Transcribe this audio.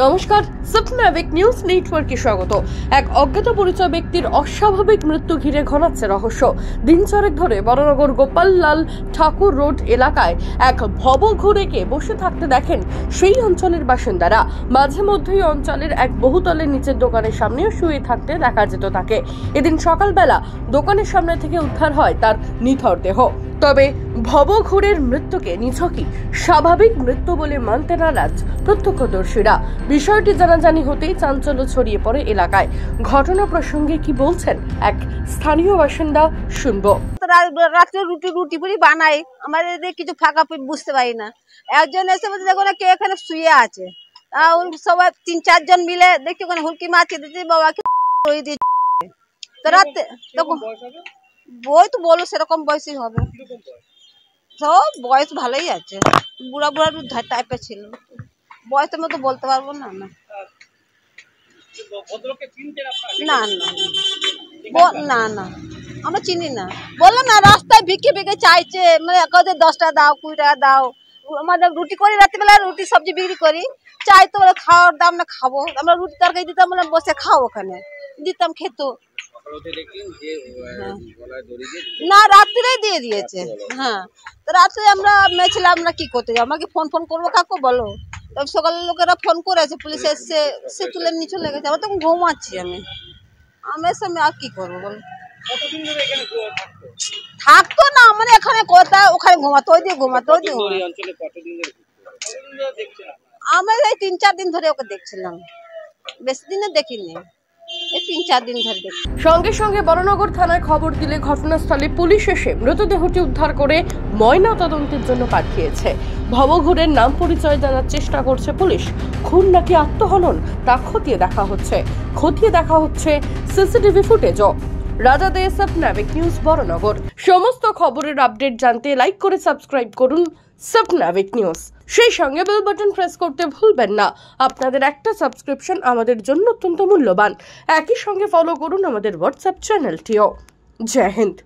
নমস্কার, স্বপ্নাবিক নিউজ নেটওয়ার্কে স্বাগত। এক অজ্ঞাত পরিচয় ব্যক্তির অস্বাভাবিক মৃত্যু ঘিরে ঘনাচ্ছে রহস্য। দিন চারেক ধরে বড়নগর গোপাললাল ঠাকুর রোড এলাকায় এক ভবঘুরেকে বসে থাকতে দেখেন সেই অঞ্চলের বাসিন্দারা। মাঝে মধ্যেই অঞ্চলের এক বহুতলের নিচের দোকানের সামনেও শুয়ে থাকতে দেখা যেত তাকে। এদিন সকালবেলা দোকানের সামনে থেকে উদ্ধার হয় তার নিথর দেহ। তবে ভবঘুরের মৃত্যুকে নিছকই স্বাভাবিক মৃত্যু বলে মানতে নারাজ প্রত্যক্ষদর্শীরা। বিষয়টি জানাজানি হতেই চাঞ্চল্য ছড়িয়ে পড়ে এলাকায়। ঘটনা প্রসঙ্গে কি বলছেন এক স্থানীয় বাসিন্দা শুনবো। রাত্রে রুটি পুরি বানাই, আমাদের কিছু ফাঁকা বুঝতে পারি না। একজন এসে বলছে দেখো না কে এখানে শুয়ে আছে। সবাই 3-4 জন মিলে দেখছি ওখানে হুলকি মারছে, দিদি বাবাকে তো রাতে তখন বই তো বলো সেরকম বয়সই হবে। সব বয়স ভালোই আছে, বুড়া বুড়া টাইপের ছিল। বয়সের মতো বলতে পারবো না। না না না না আমরা চিনি না। বললাম না রাস্তায় ভিক্ষে ভিক্ষে চাইছে, মানে 10 টাকা দাও 20 টাকা দাও। আমাদের রুটি করি, রাত্রিবেলা রুটি সবজি বিক্রি করি, চাইতো বলে খাওয়ার দাম না খাবো। আমরা রুটি তরকারি দিতাম, বলে বসে খাও, ওখানে দিতাম খেত না। রাত্রিরেই দিয়ে দিয়েছে। হ্যাঁ, তো রাত্রে আমরা মেয়েছিলাম, আমরা কি করতে যাবো, আমাকে ফোন করবো কাকু বলো। সকালের লোকেরা ফোন করেছে, পুলিশ এসছে, সে তুলে নিয়ে চলে গেছে। আবার তখন ঘুমাচ্ছি আমি এসে আর কি করবো বল। থাকতো না, মানে এখানে কোথায় ওখানে ঘুমাতো, ওই দিয়ে ঘুমাতো, ওই দিয়ে আমরা এই 3-4 দিন ধরে ওকে দেখছিলাম, বেশি দিনে দেখিনি, এই 3-4 দিন ধরে দেখছি। সঙ্গে সঙ্গে বড়নগর থানায় খবর দিলে ঘটনাস্থলে পুলিশ এসে মৃতদেহটি উদ্ধার করে ময়না তদন্তের জন্য পাঠিয়েছে। ভবঘুরের নাম পরিচয় জানার চেষ্টা করছে পুলিশ। খুন নাকি আত্মহনন তা খতিয়ে দেখা হচ্ছে সিসিটিভি ফুটেজও। রাজা দে, স্বপ্নাবিক নিউজ, বড়নগর। সমস্ত খবরের আপডেট জানতে লাইক করে সাবস্ক্রাইব করুন স্বপ্নাবিক নিউজ। সেই সঙ্গে বেল বাটন প্রেস করতে ভুলবেন না। আপনাদের একটা সাবস্ক্রিপশন আমাদের জন্য অত্যন্ত মূল্যবান। একই সঙ্গে ফলো করুন আমাদের হোয়াটসঅ্যাপ চ্যানেলটিও। জয় হিন্দ।